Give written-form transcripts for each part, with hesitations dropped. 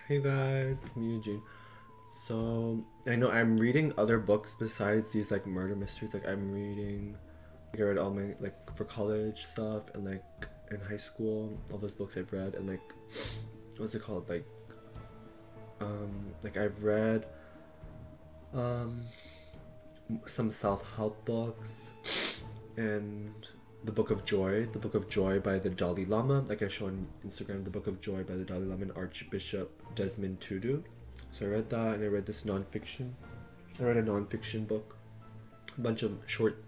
Hey guys, it's me Eugene. So I know I'm reading other books besides these like murder mysteries. Like I read all my like for college stuff and like in high school, all those books I've read and like what's it called? Like I've read um some self-help books and the Book of Joy by the Dalai Lama. Like I show on Instagram, the Book of Joy by the Dalai Lama and Archbishop Desmond Tutu. So I read that, and I read this nonfiction. I read a nonfiction book, a bunch of short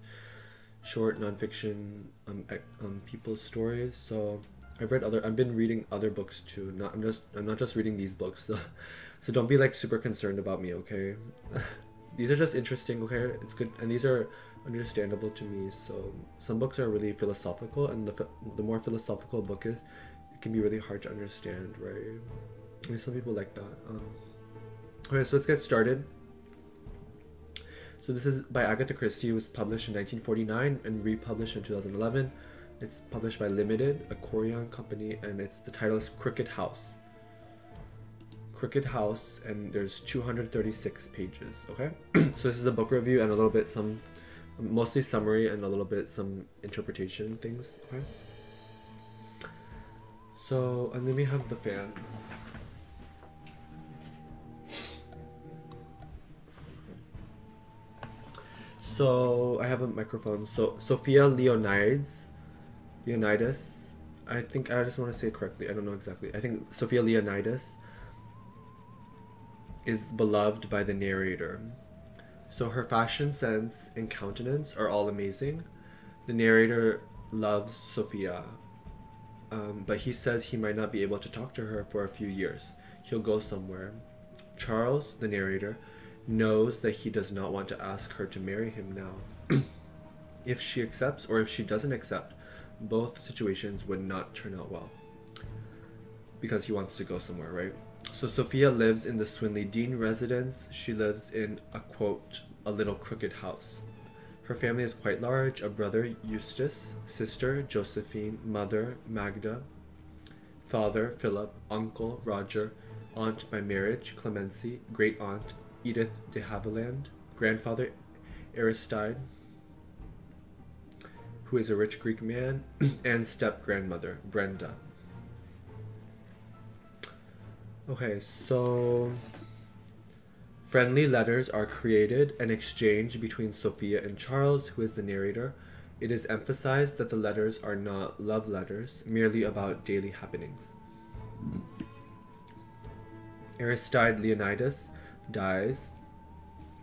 nonfiction people's stories. So I've been reading other books too. I'm not just reading these books. So don't be like super concerned about me, okay? These are just interesting, okay? It's good, and these are understandable to me. So some books are really philosophical, and the more philosophical a book is, it can be really hard to understand, right? I mean, some people like that. Okay, so let's get started. So this is by Agatha Christie. It was published in 1949 and republished in 2011. It's published by Limited, a Korean company, and the title is Crooked House. Crooked House, and there's 236 pages, okay? So this is a book review and a little bit mostly summary and a little bit some interpretation things, okay? So, and then we have the fan. So I have a microphone. So Sofia Leonidas, I think I just want to say it correctly. I don't know exactly. I think Sofia Leonidas is beloved by the narrator. So her fashion sense and countenance are all amazing. The narrator loves Sofia, but he says he might not be able to talk to her for a few years. He'll go somewhere. Charles, the narrator, knows that he does not want to ask her to marry him now. If she accepts or if she doesn't accept, both situations would not turn out well. Because he wants to go somewhere, right? So Sofia lives in the Swinley Dean residence. She lives in a, quote, a little crooked house. Her family is quite large: a brother, Eustace, sister, Josephine, mother, Magda, father, Philip, uncle, Roger, aunt by marriage, Clemency, great aunt, Edith de Havilland, grandfather, Aristide, who is a rich Greek man, and step-grandmother, Brenda. Okay, so friendly letters are created and exchanged between Sofia and Charles, who is the narrator. It is emphasized that the letters are not love letters, merely about daily happenings. Aristide Leonidas dies,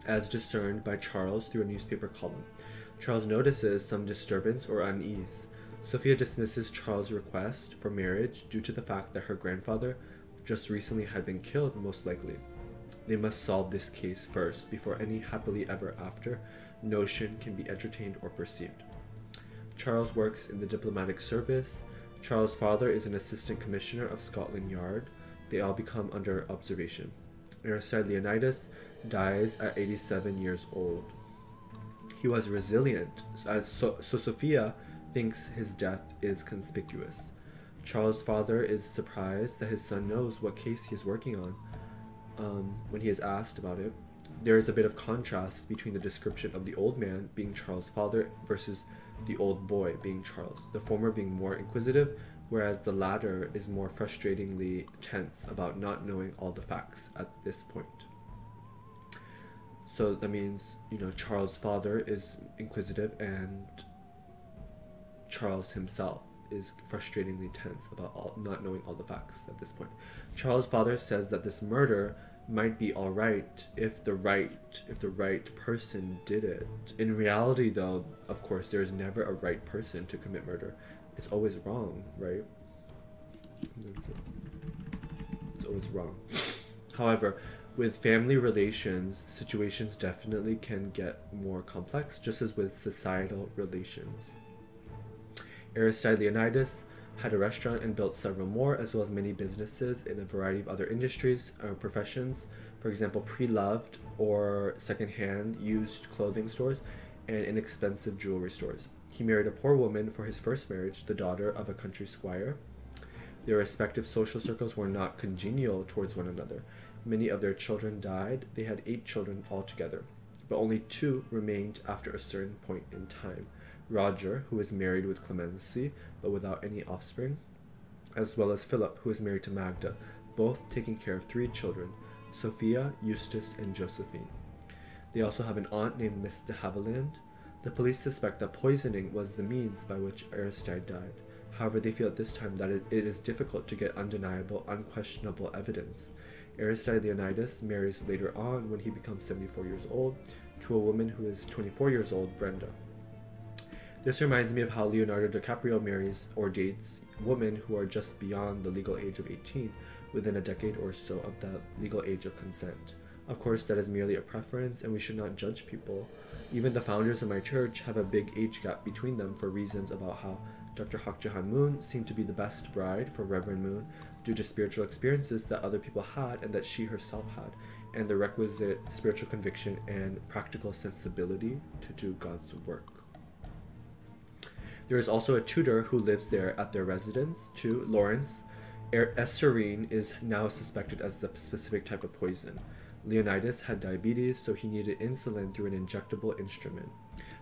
as discerned by Charles through a newspaper column. Charles notices some disturbance or unease. Sofia dismisses Charles' request for marriage due to the fact that her grandfather just recently had been killed, most likely. They must solve this case first before any happily ever after notion can be entertained or perceived. Charles works in the diplomatic service. Charles' father is an assistant commissioner of Scotland Yard. They all become under observation. Aristide Leonidas dies at 87 years old. He was resilient, so Sofia thinks his death is conspicuous. Charles' father is surprised that his son knows what case he is working on when he is asked about it. There is a bit of contrast between the description of the old man being Charles' father versus the old boy being Charles, the former being more inquisitive, whereas the latter is more frustratingly tense about not knowing all the facts at this point. So that means, Charles' father is inquisitive and Charles himself is frustratingly tense about not knowing all the facts at this point. Charles' father says that this murder might be all right if the right person did it. In reality, though, of course, there is never a right person to commit murder. It's always wrong, right? It's always wrong. However, with family relations, situations definitely can get more complex, just as with societal relations. Aristide Leonidas had a restaurant and built several more, as well as many businesses in a variety of other industries or professions. For example, pre-loved or second-hand used clothing stores and inexpensive jewelry stores. He married a poor woman for his first marriage, the daughter of a country squire. Their respective social circles were not congenial towards one another. Many of their children died. They had 8 children altogether, but only 2 remained after a certain point in time. Roger, who was married with Clemency, but without any offspring, as well as Philip, who was married to Magda, both taking care of 3 children, Sofia, Eustace, and Josephine. They also have an aunt named Miss de Havilland. The police suspect that poisoning was the means by which Aristide died. However, they feel at this time that it is difficult to get undeniable, unquestionable evidence. Aristide Leonidas marries later on, when he becomes 74 years old, to a woman who is 24 years old, Brenda. This reminds me of how Leonardo DiCaprio marries or dates women who are just beyond the legal age of 18, within a decade or so of the legal age of consent. Of course, that is merely a preference, and we should not judge people. Even the founders of my church have a big age gap between them for reasons about how Dr. Hak Jahan Moon seemed to be the best bride for Reverend Moon due to spiritual experiences that other people had and that she herself had, and the requisite spiritual conviction and practical sensibility to do God's work. There is also a tutor who lives there at their residence, too, Lawrence. Esserine is now suspected as the specific type of poison. Leonidas had diabetes, so he needed insulin through an injectable instrument.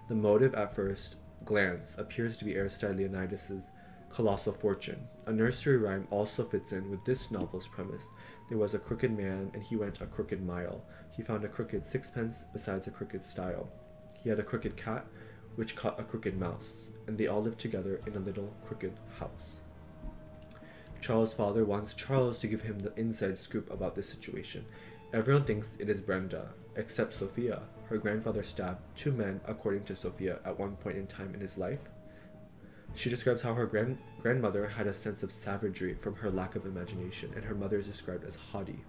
The motive at first glance appears to be Aristide Leonidas's colossal fortune. A nursery rhyme also fits in with this novel's premise. There was a crooked man, and he went a crooked mile. He found a crooked sixpence besides a crooked stile. He had a crooked cat, which caught a crooked mouse, and they all lived together in a little crooked house. Charles' father wants Charles to give him the inside scoop about this situation. Everyone thinks it is Brenda, except Sofia. Her grandfather stabbed 2 men, according to Sofia, at one point in time in his life. She describes how her grandmother had a sense of savagery from her lack of imagination, and her mother is described as haughty.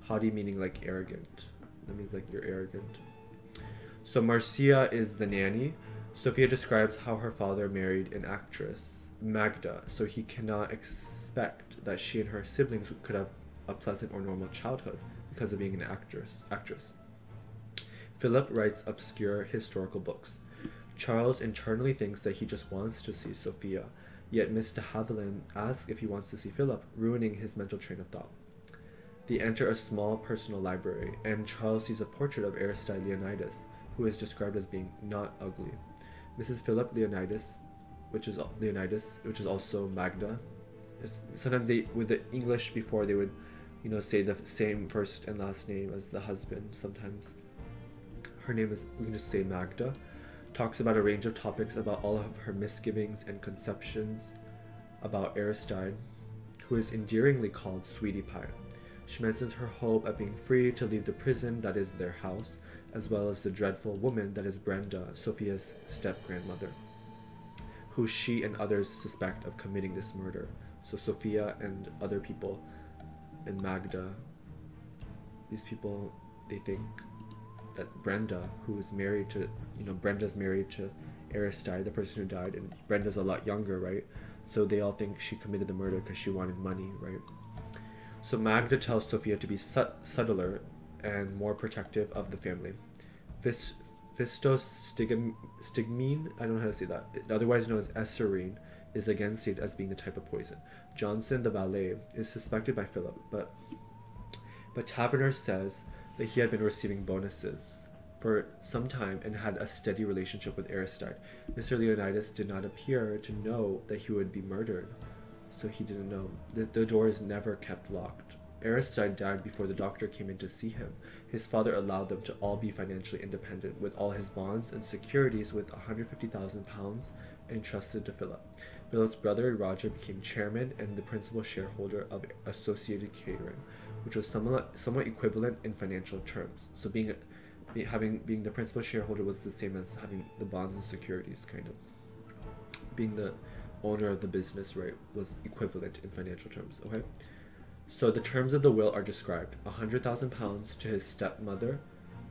Haughty meaning like arrogant. That means like you're arrogant. So Marcia is the nanny. Sofia describes how her father married an actress, Magda, so he cannot expect that she and her siblings could have a pleasant or normal childhood because of being an actress. Philip writes obscure historical books. Charles internally thinks that he just wants to see Sofia, yet Miss de Havilland asks if he wants to see Philip, ruining his mental train of thought. They enter a small personal library, and Charles sees a portrait of Aristide Leonidas, who is described as being not ugly. Mrs. Philip Leonidas, which is also Magda. Sometimes they, with the English before, they would, say the same first and last name as the husband. Sometimes her name is, we can just say Magda. Talks about a range of topics about all of her misgivings and conceptions about Aristide, who is endearingly called Sweetie Pie. She mentions her hope at being free to leave the prison that is their house, as well as the dreadful woman that is Brenda, Sophia's step-grandmother, who she and others suspect of committing this murder. So Sofia and other people, and Magda, these people, they think that Brenda, who is married to, Brenda's married to Aristide, the person who died, and Brenda's a lot younger, right? So they all think she committed the murder because she wanted money, right? So Magda tells Sofia to be subtler and more protective of the family. Stigmine, I don't know how to say that, otherwise known as Esserine, is again seen as being the type of poison. Johnson, the valet, is suspected by Philip, but Taverner says that he had been receiving bonuses for some time and had a steady relationship with Aristide. Mr. Leonidas did not appear to know that he would be murdered, so he didn't know. The door is never kept locked. Aristide died before the doctor came in to see him. His father allowed them to all be financially independent, with all his bonds and securities with £150,000 entrusted to Philip. Philip's brother Roger became chairman and the principal shareholder of Associated Catering, which was somewhat equivalent in financial terms. So being the principal shareholder was the same as having the bonds and securities, kind of. Being the owner of the business, right, was equivalent in financial terms, okay? So the terms of the will are described. £100,000 to his stepmother,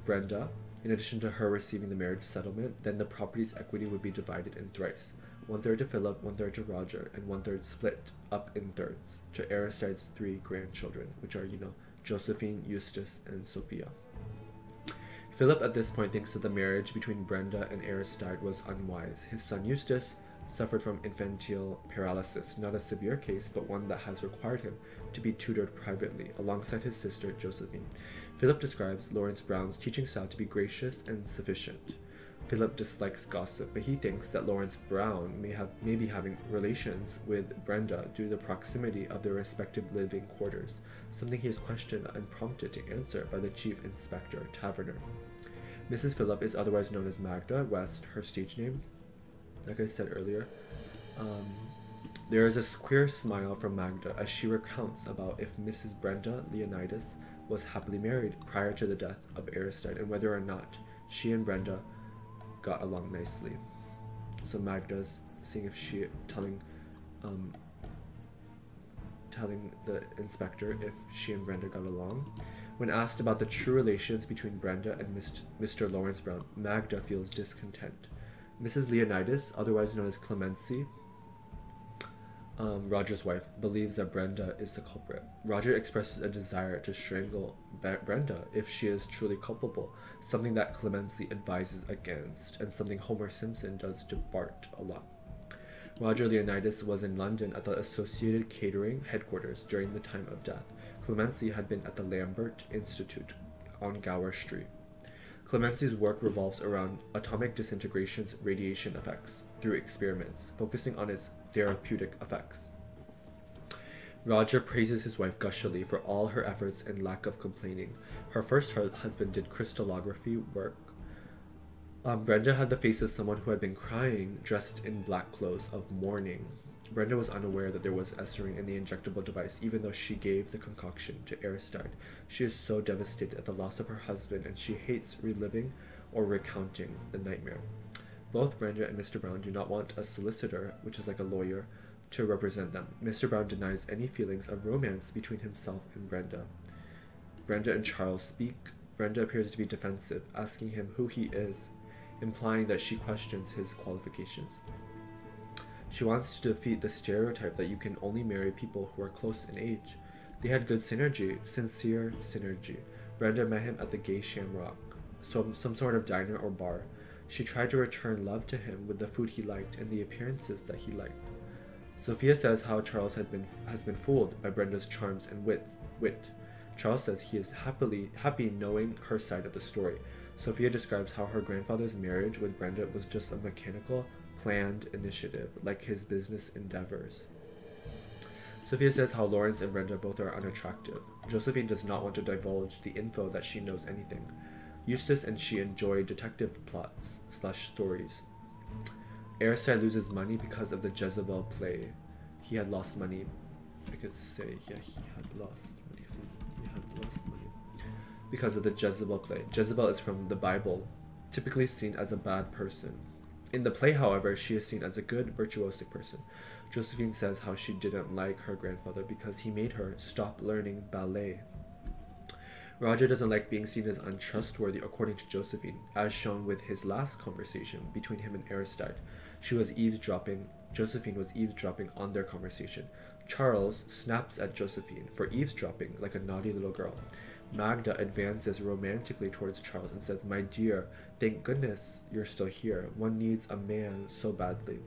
Brenda, in addition to her receiving the marriage settlement. Then the property's equity would be divided in thrice. 1/3 to Philip, 1/3 to Roger, and 1/3 split up in thirds to Aristide's 3 grandchildren, which are, Josephine, Eustace, and Sofia. Philip at this point thinks that the marriage between Brenda and Aristide was unwise. His son Eustace suffered from infantile paralysis, not a severe case, but one that has required him to be tutored privately, alongside his sister Josephine. Philip describes Lawrence Brown's teaching style to be gracious and sufficient. Philip dislikes gossip, but he thinks that Lawrence Brown may be having relations with Brenda due to the proximity of their respective living quarters, something he is questioned and prompted to answer by the chief inspector, Taverner. Mrs. Philip is otherwise known as Magda West, her stage name. Like I said earlier, there is a queer smile from Magda as she recounts about if Mrs. Brenda Leonidas was happily married prior to the death of Aristide and whether or not she and Brenda got along nicely. So Magda's seeing if she telling the inspector if she and Brenda got along. When asked about the true relations between Brenda and Mr. Lawrence Brown, Magda feels discontent. Mrs. Leonidas, otherwise known as Clemency, Roger's wife, believes that Brenda is the culprit. Roger expresses a desire to strangle Brenda if she is truly culpable, something that Clemency advises against, and something Homer Simpson does to Bart a lot. Roger Leonidas was in London at the Associated Catering headquarters during the time of death. Clemency had been at the Lambert Institute on Gower Street. Clemency's work revolves around atomic disintegration's radiation effects through experiments, focusing on its therapeutic effects. Roger praises his wife gushily for all her efforts and lack of complaining. Her first husband did crystallography work. Brenda had the face of someone who had been crying, dressed in black clothes of mourning. Brenda was unaware that there was esserine in the injectable device, even though she gave the concoction to Aristide. She is so devastated at the loss of her husband, and she hates reliving or recounting the nightmare. Both Brenda and Mr. Brown do not want a solicitor, which is like a lawyer, to represent them. Mr. Brown denies any feelings of romance between himself and Brenda. Brenda and Charles speak. Brenda appears to be defensive, asking him who he is, implying that she questions his qualifications. She wants to defeat the stereotype that you can only marry people who are close in age. They had good synergy, sincere synergy. Brenda met him at the Gay Shamrock, some sort of diner or bar. She tried to return love to him with the food he liked and the appearances that he liked. Sophia says how Charles has been fooled by Brenda's charms and wit. Charles says he is happy knowing her side of the story. Sophia describes how her grandfather's marriage with Brenda was just a mechanical, planned initiative, like his business endeavors. Sophia says how Lawrence and Brenda both are unattractive. Josephine does not want to divulge the info that she knows anything. Eustace and she enjoy detective plots / stories. Aristide loses money because of the Jezebel play. He had lost money because he had lost money because of the Jezebel play. Jezebel is from the Bible, typically seen as a bad person. In the play, however, she is seen as a good, virtuosic person. Josephine says how she didn't like her grandfather because he made her stop learning ballet. Roger doesn't like being seen as untrustworthy, according to Josephine, as shown with his last conversation between him and Aristide. Josephine was eavesdropping on their conversation. Charles snaps at Josephine for eavesdropping like a naughty little girl. Magda advances romantically towards Charles and says, "My dear, thank goodness you're still here. One needs a man so badly."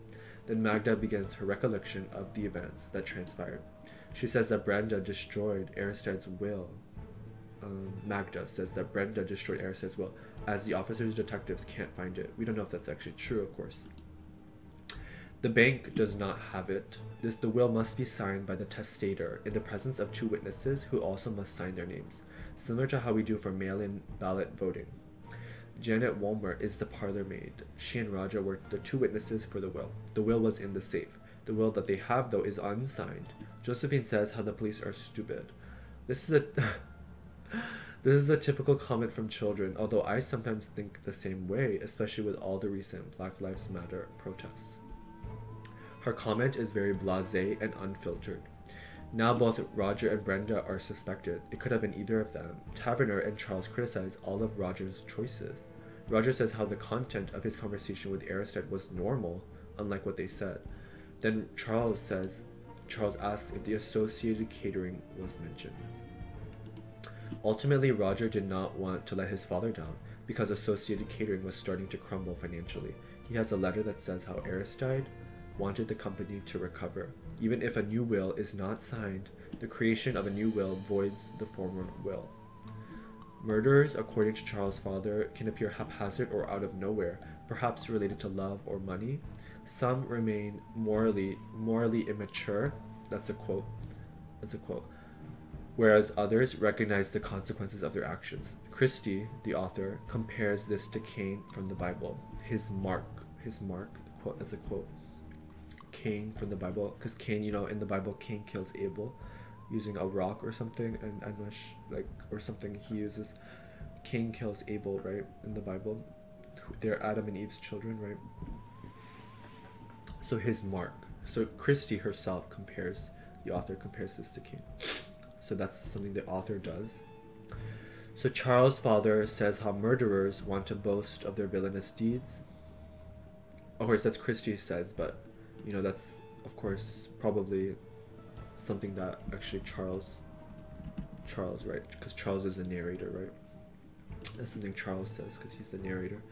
Then Magda begins her recollection of the events that transpired. She says that Brenda destroyed Aristide's will. Magda says that Brenda destroyed Aristide's will, as the officers' detectives can't find it. We don't know if that's actually true, of course. The bank does not have it. The will must be signed by the testator in the presence of 2 witnesses who also must sign their names, similar to how we do for mail-in ballot voting. Janet Walmer is the parlor maid. She and Roger were the 2 witnesses for the will. The will was in the safe. The will that they have, though, is unsigned. Josephine says how the police are stupid. This is a typical comment from children, although I sometimes think the same way, especially with all the recent Black Lives Matter protests. Her comment is very blasé and unfiltered. Now both Roger and Brenda are suspected. It could have been either of them. Taverner and Charles criticize all of Roger's choices. Roger says how the content of his conversation with Aristide was normal, unlike what they said. Then Charles asks if the Associated Catering was mentioned. Ultimately, Roger did not want to let his father down, because Associated Catering was starting to crumble financially. He has a letter that says how Aristide wanted the company to recover. Even if a new will is not signed, the creation of a new will voids the former will. Murders, according to Charles' father, can appear haphazard or out of nowhere, perhaps related to love or money. Some remain morally immature. That's a quote. Whereas others recognize the consequences of their actions. Christie, the author, compares this to Cain from the Bible. His mark, quote, that's a quote. Cain from the Bible, because Cain, in the Bible, Cain kills Abel using a rock or something, and or something he uses. Cain kills Abel, right, in the Bible. They're Adam and Eve's children, right? So his mark. So Christie herself the author compares this to Cain. So that's something the author does. So Charles' father says how murderers want to boast of their villainous deeds. Of course, that's Christie says, but that's of course probably something that actually Charles, right? Because Charles is the narrator, right? That's something Charles says because he's the narrator.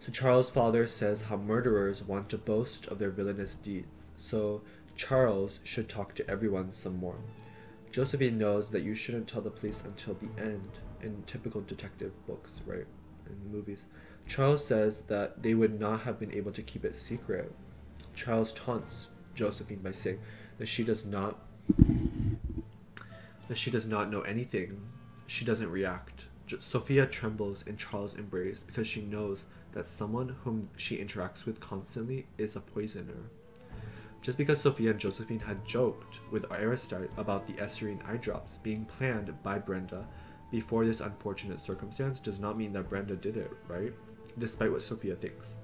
So Charles' father says how murderers want to boast of their villainous deeds. So Charles should talk to everyone some more. Josephine knows that you shouldn't tell the police until the end in typical detective books, right? In movies. Charles says that they would not have been able to keep it secret. Charles taunts Josephine by saying that she does not know anything. She doesn't react. Sofia trembles in Charles' embrace because she knows that someone whom she interacts with constantly is a poisoner. Just because Sofia and Josephine had joked with Aristide about the Esserine eye drops being planned by Brenda before this unfortunate circumstance does not mean that Brenda did it, right? Despite what Sofia thinks.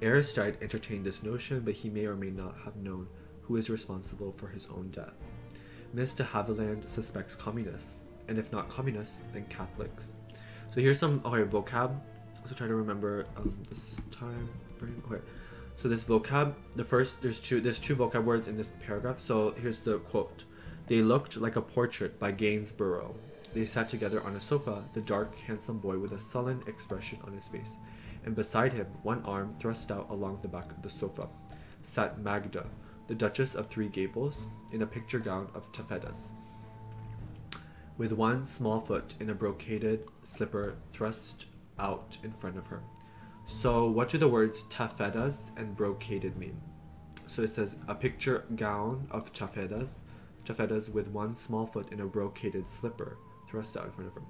Aristide entertained this notion, but he may or may not have known who is responsible for his own death. Miss de Havilland suspects communists, and if not communists, then Catholics. So here's some vocab. So try to remember this time frame. Okay. So this vocab, there's two vocab words in this paragraph. So here's the quote. They looked like a portrait by Gainsborough. They sat together on a sofa, the dark, handsome boy with a sullen expression on his face. And beside him, one arm thrust out along the back of the sofa, sat Magda, the Duchess of Three Gables, in a picture gown of taffetas, with one small foot in a brocaded slipper thrust out in front of her. So what do the words taffetas and brocaded mean? So it says a picture gown of taffetas with one small foot in a brocaded slipper thrust out in front of her.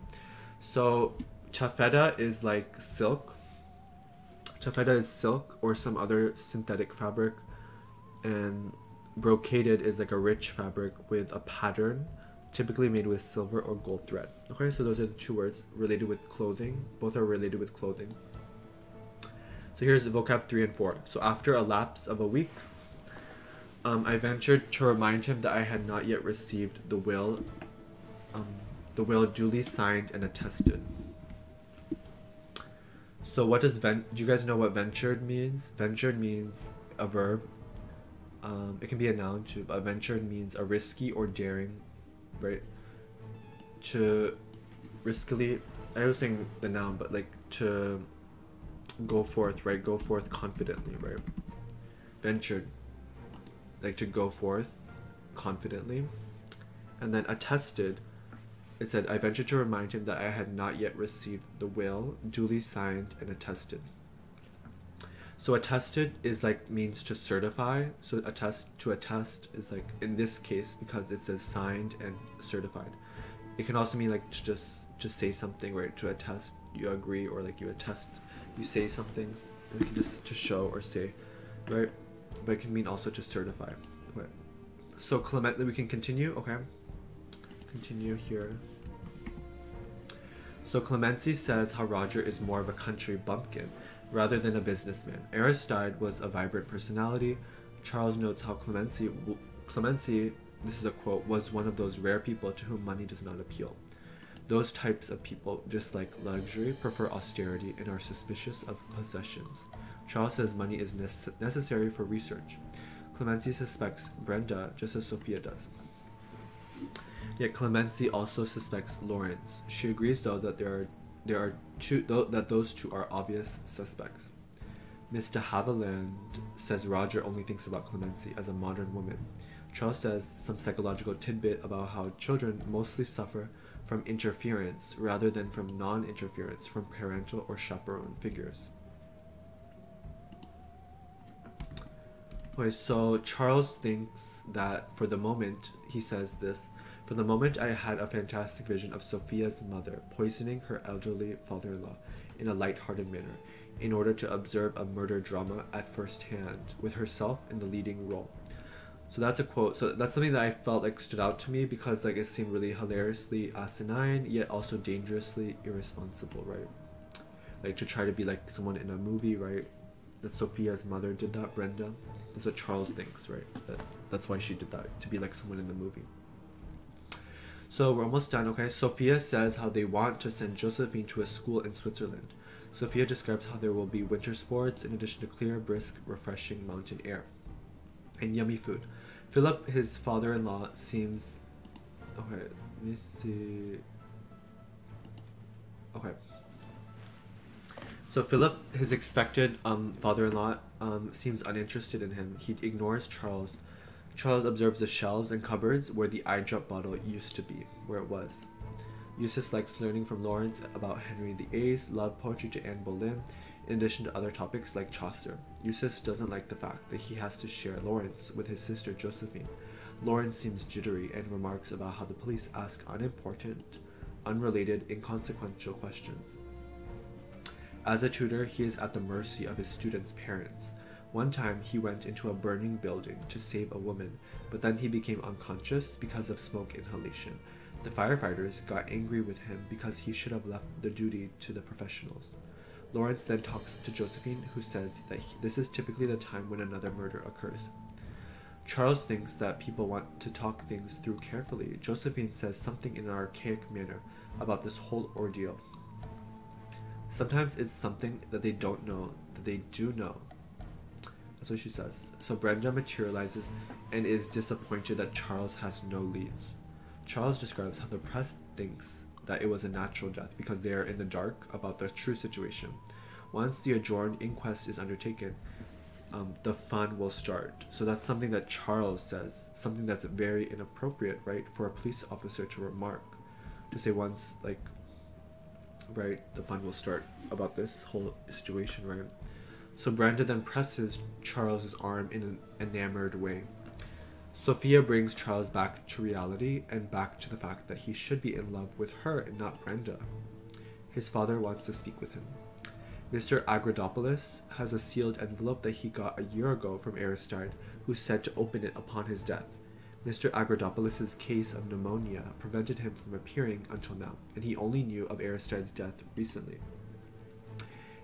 So taffeta is like silk. Taffeta is silk or some other synthetic fabric, and brocaded is like a rich fabric with a pattern, typically made with silver or gold thread. Okay, so those are the two words related with clothing. Both are related with clothing. So here's the vocab 3 and 4. So after a lapse of a week, I ventured to remind him that I had not yet received the will duly signed and attested. So what does do you guys know what ventured means? Ventured means a verb. It can be a noun too, but ventured means a risky or daring, right? To riskily, I was saying the noun, but like to go forth, right? Go forth confidently, right? Ventured, like to go forth confidently. And then attested, it said, I ventured to remind him that I had not yet received the will duly signed and attested. So attested is like means to certify. So to attest is like in this case because it says signed and certified. It can also mean like to just say something, right? To attest, you agree, or like you attest, you say something, like just to show or say, right? But it can mean also to certify. Okay. So we can continue. Okay. Continue here. So Clemency says how Roger is more of a country bumpkin rather than a businessman. Aristide was a vibrant personality. Charles notes how Clemency, this is a quote, was one of those rare people to whom money does not appeal. Those types of people dislike luxury, prefer austerity, and are suspicious of possessions. Charles says money is necessary for research. Clemency suspects Brenda just as Sofia does. Yet Clemency also suspects Lawrence. She agrees though that those two are obvious suspects. Miss de Havilland says Roger only thinks about clemency as a modern woman. Charles says some psychological tidbit about how children mostly suffer from interference rather than from non-interference from parental or chaperone figures. Okay, so Charles thinks that for the moment, he says this, for the moment I had a fantastic vision of Sofia's mother poisoning her elderly father-in-law in a light-hearted manner in order to observe a murder drama at first hand with herself in the leading role. So that's a quote. So that's something that I felt like stood out to me because like it seemed really hilariously asinine yet also dangerously irresponsible, right? Like to try to be like someone in a movie, right? That Sofia's mother did that, Brenda. That's what Charles thinks, right? That's why she did that, to be like someone in the movie. So we're almost done, okay? Sofia says how they want to send Josephine to a school in Switzerland. Sofia describes how there will be winter sports in addition to clear, brisk, refreshing mountain air. And yummy food. Philip, his father-in-law, seems... Okay, let me see... Okay. So Philip, his expected father-in-law, seems uninterested in him. He ignores Charles. Charles observes the shelves and cupboards where the eye drop bottle used to be, where it was. Eustace likes learning from Lawrence about Henry VIII, love poetry to Anne Boleyn, in addition to other topics like Chaucer. Eustace doesn't like the fact that he has to share Lawrence with his sister Josephine. Lawrence seems jittery and remarks about how the police ask unimportant, unrelated, inconsequential questions. As a tutor, he is at the mercy of his students' parents. One time, he went into a burning building to save a woman, but then he became unconscious because of smoke inhalation. The firefighters got angry with him because he should have left the duty to the professionals. Lawrence then talks to Josephine, who says that this is typically the time when another murder occurs. Charles thinks that people want to talk things through carefully. Josephine says something in an archaic manner about this whole ordeal. Sometimes it's something that they don't know, that they do know. That's what she says. So Brenda materializes and is disappointed that Charles has no leads. Charles describes how the press thinks that it was a natural death because they are in the dark about the true situation. Once the adjourned inquest is undertaken, the fun will start. So that's something that Charles says, something that's very inappropriate, right, for a police officer to remark. To say once, like, right, the fun will start about this whole situation, right? So Brenda then presses Charles's arm in an enamored way. Sofia brings Charles back to reality and back to the fact that he should be in love with her and not Brenda. His father wants to speak with him. Mr. Agrodopoulos has a sealed envelope that he got a year ago from Aristide, who said to open it upon his death. Mr. Agrodopoulos' case of pneumonia prevented him from appearing until now, and he only knew of Aristide's death recently.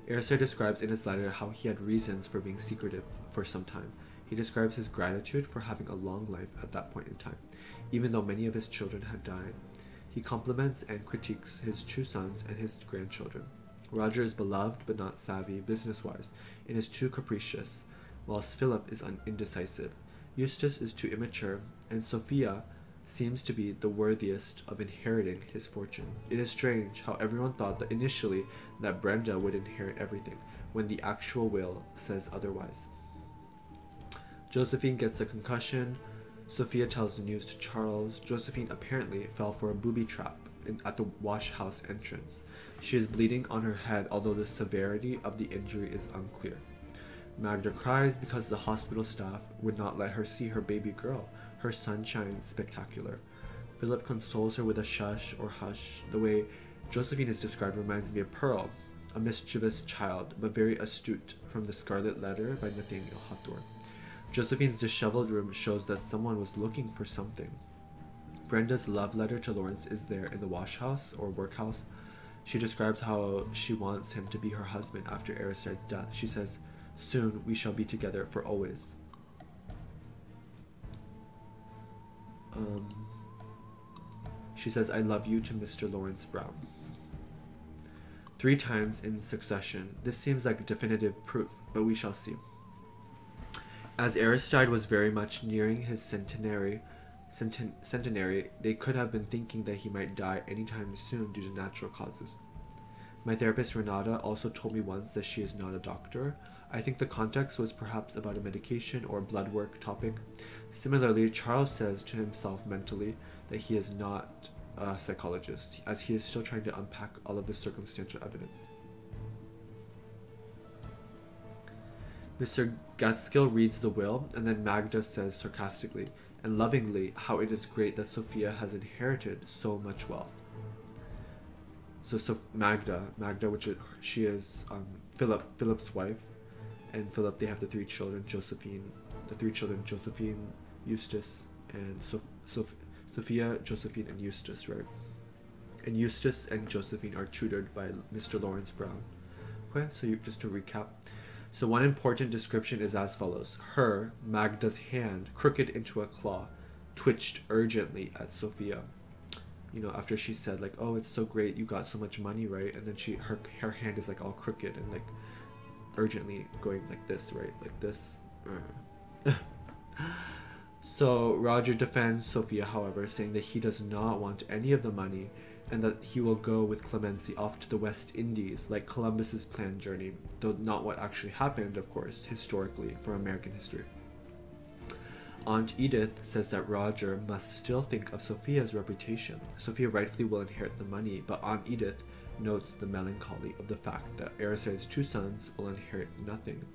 Aristide describes in his letter how he had reasons for being secretive for some time. He describes his gratitude for having a long life at that point in time, even though many of his children had died. He compliments and critiques his two sons and his grandchildren. Roger is beloved but not savvy business-wise and is too capricious, whilst Philip is indecisive. Eustace is too immature, and Sofia seems to be the worthiest of inheriting his fortune. It is strange how everyone thought that initially that Brenda would inherit everything, when the actual will says otherwise. Josephine gets a concussion. Sofia tells the news to Charles. Josephine apparently fell for a booby trap at the wash house entrance. She is bleeding on her head, although the severity of the injury is unclear. Magda cries because the hospital staff would not let her see her baby girl, her sunshine spectacular. Philip consoles her with a shush or hush. The way Josephine is described reminds me of Pearl, a mischievous child, but very astute, from The Scarlet Letter by Nathaniel Hawthorne. Josephine's disheveled room shows that someone was looking for something. Brenda's love letter to Lawrence is there in the wash house or workhouse. She describes how she wants him to be her husband after Aristide's death. She says, "Soon we shall be together for always." She says, "I love you" to Mr. Lawrence Brown. 3 times in succession. This seems like definitive proof, but we shall see. As Aristide was very much nearing his centenary, they could have been thinking that he might die anytime soon due to natural causes. My therapist Renata also told me once that she is not a doctor. I think the context was perhaps about a medication or blood work topic. Similarly, Charles says to himself mentally that he is not a psychologist, as he is still trying to unpack all of the circumstantial evidence. Mr. Gaskill reads the will, and then Magda says sarcastically and lovingly how it is great that Sofia has inherited so much wealth. So Magda, which she is Philip's wife, and Philip, they have the three children, Josephine, Eustace, and Sofia, Josephine, and Eustace, right? And Eustace and Josephine are tutored by Mr. Lawrence Brown. Okay, so just to recap. So one important description is as follows. Her, Magda's hand, crooked into a claw, twitched urgently at Sofia. You know, after she said like, oh, it's so great, you got so much money, right? And then her hand is like all crooked and like urgently going like this, right? Like this. So Roger defends Sofia, however, saying that he does not want any of the money and that he will go with Clemency off to the West Indies like Columbus's planned journey, though not what actually happened, of course, historically, for American history. Aunt Edith says that Roger must still think of Sophia's reputation. Sophia rightfully will inherit the money, but Aunt Edith notes the melancholy of the fact that Aristide's two sons will inherit nothing.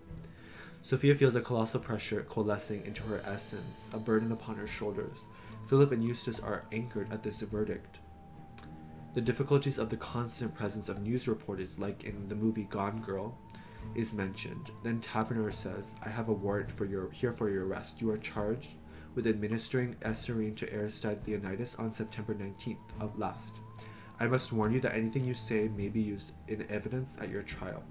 Sophia feels a colossal pressure coalescing into her essence, a burden upon her shoulders. Philip and Eustace are anchored at this verdict. The difficulties of the constant presence of news reporters, like in the movie Gone Girl, is mentioned. Then Taverner says, I have a warrant for your arrest. You are charged with administering eserine to Aristide Leonidas on September 19th of last. I must warn you that anything you say may be used in evidence at your trial.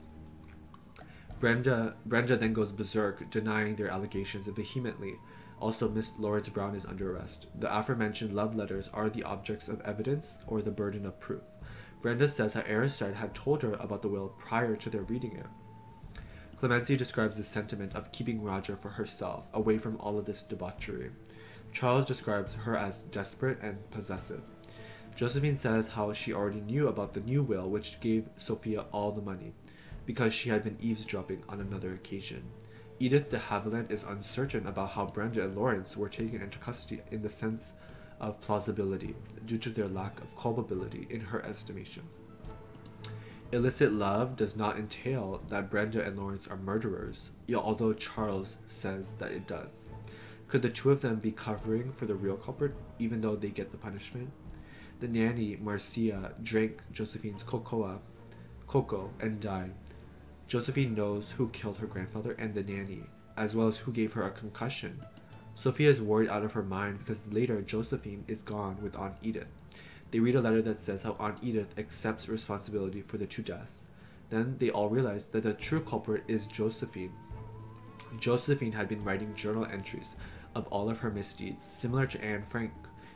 Brenda then goes berserk, denying their allegations vehemently. Also, Miss Lawrence Brown is under arrest. The aforementioned love letters are the objects of evidence or the burden of proof. Brenda says how Aristide had told her about the will prior to their reading it. Clemency describes the sentiment of keeping Roger for herself, away from all of this debauchery. Charles describes her as desperate and possessive. Josephine says how she already knew about the new will, which gave Sophia all the money, because she had been eavesdropping on another occasion. Edith de Havilland is uncertain about how Brenda and Lawrence were taken into custody in the sense of plausibility, due to their lack of culpability in her estimation. Illicit love does not entail that Brenda and Lawrence are murderers, although Charles says that it does. Could the two of them be covering for the real culprit, even though they get the punishment? The nanny, Marcia, drank Josephine's cocoa and died. Josephine knows who killed her grandfather and the nanny, as well as who gave her a concussion. Sophia is worried out of her mind because later Josephine is gone with Aunt Edith. They read a letter that says how Aunt Edith accepts responsibility for the two deaths. Then they all realize that the true culprit is Josephine. Josephine had been writing journal entries of all of her misdeeds, similar to Anne Frank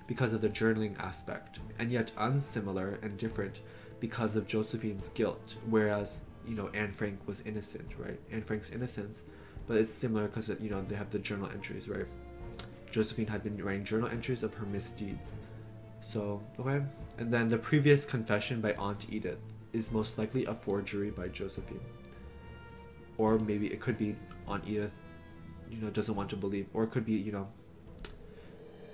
because of the journaling aspect, and yet unsimilar and different because of Josephine's guilt, whereas, you know, Anne Frank was innocent, right? Anne Frank's innocence, but it's similar because, you know, they have the journal entries, right? Josephine had been writing journal entries of her misdeeds. So, okay. And then the previous confession by Aunt Edith is most likely a forgery by Josephine. Or maybe it could be Aunt Edith, you know, doesn't want to believe. Or it could be, you know,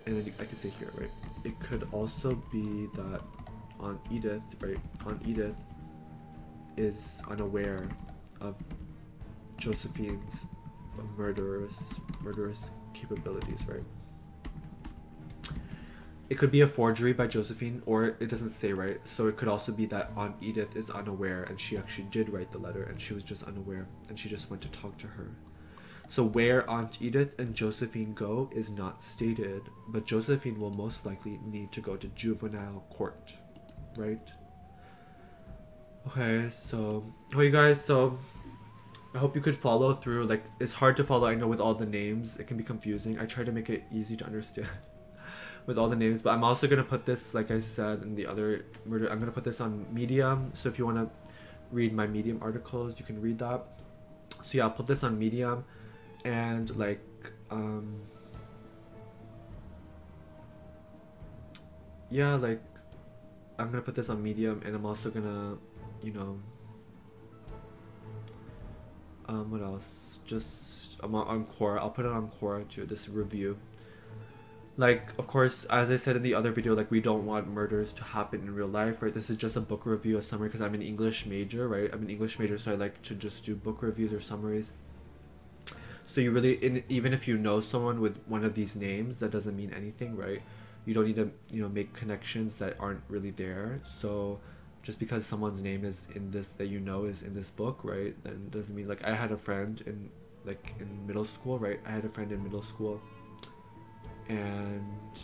and then I could say here, right? It could also be that Aunt Edith, right? Aunt Edith is unaware of Josephine's murderous capabilities, right? It could be a forgery by Josephine, or it doesn't say, right? So it could also be that Aunt Edith is unaware and she actually did write the letter and she was just unaware and she just went to talk to her. So where Aunt Edith and Josephine go is not stated, but Josephine will most likely need to go to juvenile court, right? Okay, so, oh, you guys, so I hope you could follow through. Like, it's hard to follow, I know, with all the names. It can be confusing. I try to make it easy to understand with all the names, but I'm also going to put this, like I said in the other murder, I'm going to put this on Medium, so if you want to read my Medium articles, you can read that. So yeah, I'll put this on Medium, and like, yeah, like, I'm going to put this on Medium, and I'm also going to, you know, What else? Just I'm on Quora. I'll put it on Quora too. This review. Like, of course, as I said in the other video, like, we don't want murders to happen in real life, right? This is just a book review, a summary, because I'm an English major, right? I'm an English major, so I like to just do book reviews or summaries. So you really, even if you know someone with one of these names, that doesn't mean anything, right? You don't need to, you know, make connections that aren't really there. So just because someone's name is in this, that you know is in this book, right? Then it doesn't mean, like, I had a friend in, like, in middle school, right? I had a friend in middle school. And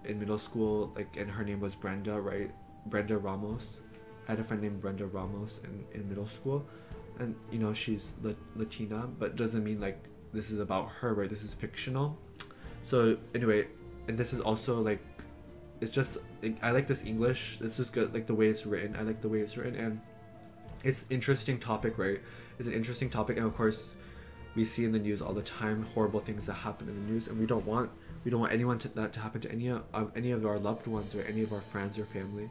in middle school, like, and her name was Brenda, right? Brenda Ramos. I had a friend named Brenda Ramos in middle school, and you know, she's Latina, but doesn't mean like this is about her, right? This is fictional. So anyway, and this is also like, it's just, I like this English. This is good, like the way it's written. I like the way it's written, and it's interesting topic, right? It's an interesting topic, and of course, we see in the news all the time horrible things that happen in the news, and we don't want anyone that to happen to any of our loved ones or any of our friends or family.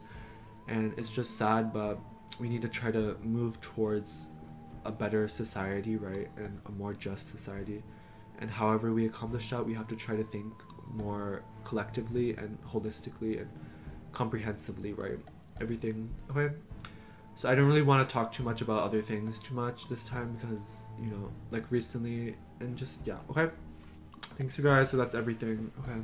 And it's just sad, but we need to try to move towards a better society, right? And a more just society. And however we accomplish that, we have to try to think more collectively and holistically and comprehensively, right? Everything. Okay. So I don't really want to talk too much about other things too much this time, because, you know, like recently, and just, yeah, okay? Thanks, you guys. So that's everything. Okay.